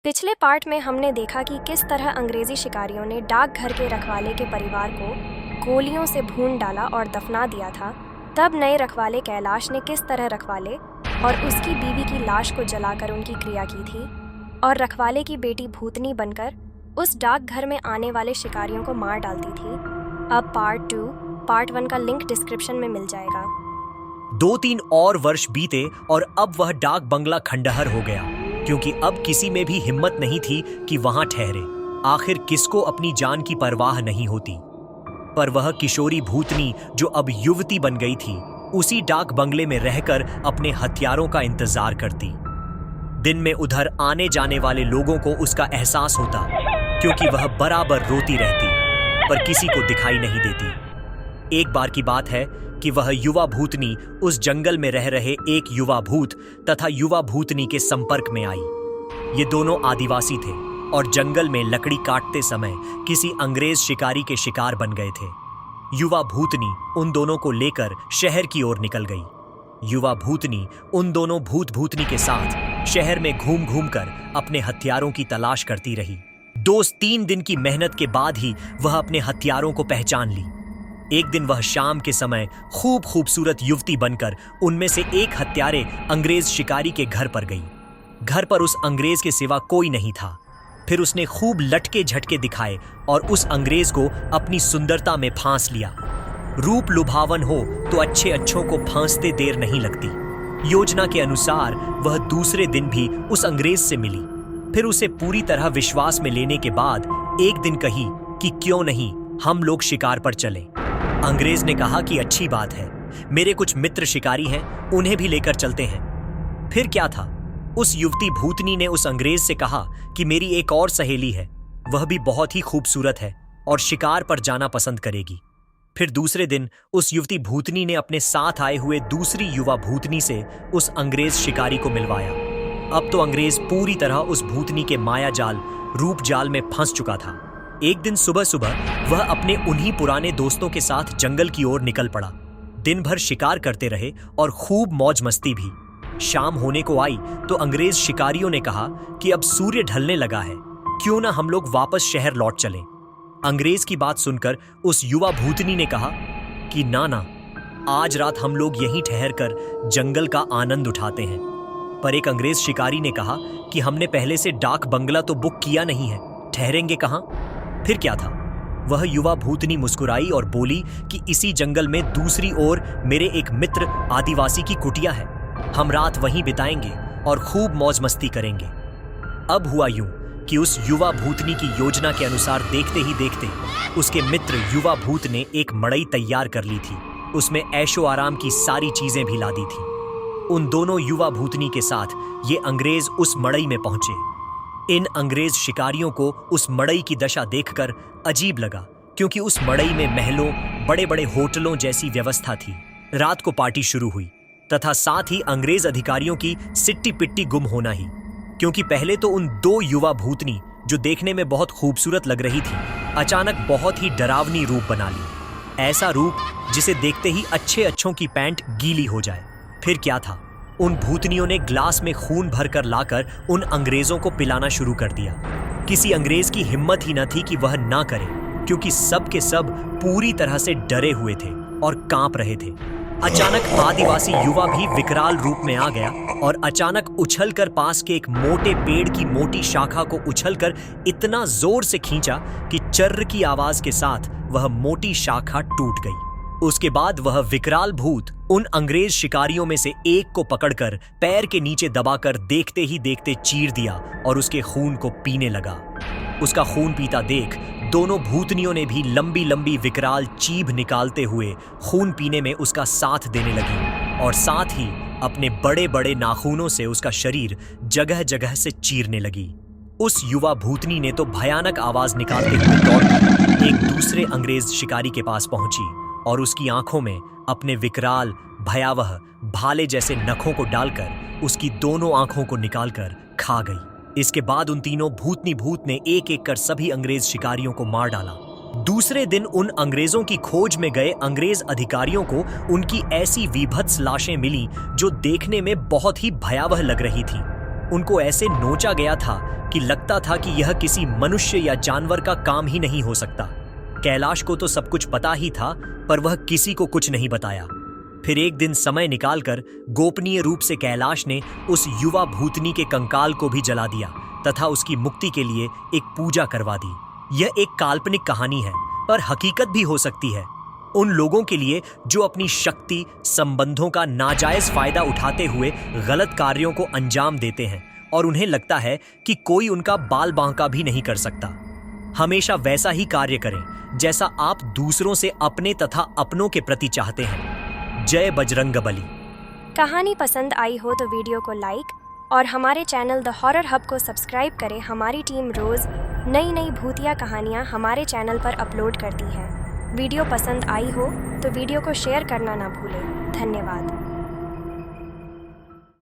पिछले पार्ट में हमने देखा कि किस तरह अंग्रेजी शिकारियों ने डाकघर के रखवाले के परिवार को गोलियों से भून डाला और दफना दिया था। तब नए रखवाले कैलाश ने किस तरह रखवाले और उसकी बीवी की लाश को जलाकर उनकी क्रिया की थी और रखवाले की बेटी भूतनी बनकर उस डाकघर में आने वाले शिकारियों को मार डालती थी। अब पार्ट 1 का लिंक डिस्क्रिप्शन में मिल जाएगा। 2-3 और वर्ष बीते और अब वह डाक बंगला खंडहर हो गया, क्योंकि अब किसी में भी हिम्मत नहीं थी कि वहां ठहरे। आखिर किसको अपनी जान की परवाह नहीं होती। पर वह किशोरी भूतनी जो अब युवती बन गई थी, उसी डाक बंगले में रहकर अपने हथियारों का इंतजार करती। दिन में उधर आने जाने वाले लोगों को उसका एहसास होता, क्योंकि वह बराबर रोती रहती पर किसी को दिखाई नहीं देती। एक बार की बात है कि वह युवा भूतनी उस जंगल में रह रहे एक युवा भूत तथा युवा भूतनी के संपर्क में आई। ये दोनों आदिवासी थे और जंगल में लकड़ी काटते समय किसी अंग्रेज शिकारी के शिकार बन गए थे। युवा भूतनी उन दोनों को लेकर शहर की ओर निकल गई। युवा भूतनी उन दोनों भूत भूतनी के साथ शहर में घूम घूम कर अपने हथियारों की तलाश करती रही। 2-3 दिन की मेहनत के बाद ही वह अपने हथियारों को पहचान ली। एक दिन वह शाम के समय खूबसूरत युवती बनकर उनमें से एक हत्यारे अंग्रेज शिकारी के घर पर गई। घर पर उस अंग्रेज के सिवा कोई नहीं था। फिर उसने खूब लटके झटके दिखाए और उस अंग्रेज को अपनी सुंदरता में फांस लिया। रूप लुभावन हो तो अच्छों को फांसते देर नहीं लगती। योजना के अनुसार वह दूसरे दिन भी उस अंग्रेज से मिली। फिर उसे पूरी तरह विश्वास में लेने के बाद एक दिन कही कि क्यों नहीं हम लोग शिकार पर चलें। अंग्रेज ने कहा कि अच्छी बात है, मेरे कुछ मित्र शिकारी हैं, उन्हें भी लेकर चलते हैं। फिर क्या था, उस युवती भूतनी ने उस अंग्रेज से कहा कि मेरी एक और सहेली है, वह भी बहुत ही खूबसूरत है और शिकार पर जाना पसंद करेगी। फिर दूसरे दिन उस युवती भूतनी ने अपने साथ आए हुए दूसरी युवा भूतनी से उस अंग्रेज शिकारी को मिलवाया। अब तो अंग्रेज पूरी तरह उस भूतनी के माया जाल रूप जाल में फंस चुका था। एक दिन सुबह वह अपने उन्हीं पुराने दोस्तों के साथ जंगल की ओर निकल पड़ा। दिन भर शिकार करते रहे और खूब मौज मस्ती भी। शाम होने को आई तो अंग्रेज शिकारियों ने कहा कि अब सूर्य ढलने लगा है, क्यों ना हम लोग वापस शहर लौट चलें। अंग्रेज की बात सुनकर उस युवा भूतनी ने कहा कि ना, आज रात हम लोग यहीं ठहर कर जंगल का आनंद उठाते हैं। पर एक अंग्रेज शिकारी ने कहा कि हमने पहले से डाक बंगला तो बुक किया नहीं है, ठहरेंगे कहाँ। फिर क्या था, वह युवा भूतनी मुस्कुराई और बोली कि इसी जंगल में दूसरी ओर मेरे एक मित्र आदिवासी की कुटिया है, हम रात वहीं बिताएंगे और खूब मौज मस्ती करेंगे। अब हुआ यूं कि उस युवा भूतनी की योजना के अनुसार देखते ही देखते उसके मित्र युवा भूत ने एक मड़ई तैयार कर ली थी। उसमें ऐशो आराम की सारी चीजें भी लादी थी। उन दोनों युवा भूतनी के साथ ये अंग्रेज उस मड़ई में पहुंचे। इन अंग्रेज शिकारियों को उस मड़ई की दशा देखकर अजीब लगा, क्योंकि उस मड़ई में महलों, बड़े बड़े होटलों जैसी व्यवस्था थी। रात को पार्टी शुरू हुई तथा साथ ही अंग्रेज अधिकारियों की सिट्टी पिट्टी गुम होना ही, क्योंकि पहले तो उन 2 युवा भूतनी जो देखने में बहुत खूबसूरत लग रही थी, अचानक बहुत ही डरावनी रूप बना ली। ऐसा रूप जिसे देखते ही अच्छों की पैंट गीली हो जाए। फिर क्या था, उन भूतनियों ने ग्लास में खून भरकर लाकर उन अंग्रेजों को पिलाना शुरू कर दिया। किसी अंग्रेज की हिम्मत ही न थी कि वह ना करे, क्योंकि सब के सब पूरी तरह से डरे हुए थे और कांप रहे थे। अचानक आदिवासी युवा भी विकराल रूप में आ गया और अचानक उछलकर पास के एक मोटे पेड़ की मोटी शाखा को उछलकर इतना जोर से खींचा कि चर्र की आवाज के साथ वह मोटी शाखा टूट गई। उसके बाद वह विकराल भूत उन अंग्रेज शिकारियों में से एक को पकड़कर पैर के नीचे दबाकर देखते ही देखते चीर दिया और उसके खून को पीने लगा। उसका खून पीता देख दोनों भूतनियों ने भी लंबी लंबी विकराल चीभ निकालते हुए खून पीने में उसका साथ देने लगी और साथ ही अपने बड़े बड़े नाखूनों से उसका शरीर जगह जगह से चीरने लगी। उस युवा भूतनी ने तो भयानक आवाज निकालते हुए दौड़कर एक दूसरे अंग्रेज शिकारी के पास पहुंची और उसकी आंखों में अपने विकराल भयावह भाले जैसे नखों को डालकर उसकी दोनों आंखों को निकालकर खा गई। इसके बाद उन तीनों भूतनी भूत ने एक एक कर सभी अंग्रेज शिकारियों को मार डाला। दूसरे दिन उन अंग्रेजों की खोज में गए अंग्रेज अधिकारियों को उनकी ऐसी विभत्स लाशें मिली जो देखने में बहुत ही भयावह लग रही थी। उनको ऐसे नोचा गया था कि लगता था कि यह किसी मनुष्य या जानवर का काम ही नहीं हो सकता। कैलाश को तो सब कुछ पता ही था, पर वह किसी को कुछ नहीं बताया। फिर एक दिन समय निकालकर गोपनीय रूप से कैलाश ने उस युवा भूतनी के कंकाल को भी जला दिया तथा उसकी मुक्ति के लिए एक पूजा करवा दी। यह एक काल्पनिक कहानी है, पर हकीकत भी हो सकती है। उन लोगों के लिए जो अपनी शक्ति, संबंधों का नाजायज फायदा उठाते हुए गलत कार्यों को अंजाम देते हैं और उन्हें लगता है कि कोई उनका बाल बांका भी नहीं कर सकता। हमेशा वैसा ही कार्य करें जैसा आप दूसरों से अपने तथा अपनों के प्रति चाहते हैं। जय बजरंगबली। कहानी पसंद आई हो तो वीडियो को लाइक और हमारे चैनल द हॉरर हब को सब्सक्राइब करें। हमारी टीम रोज नई नई भूतिया कहानियां हमारे चैनल पर अपलोड करती है। वीडियो पसंद आई हो तो वीडियो को शेयर करना ना भूलें। धन्यवाद।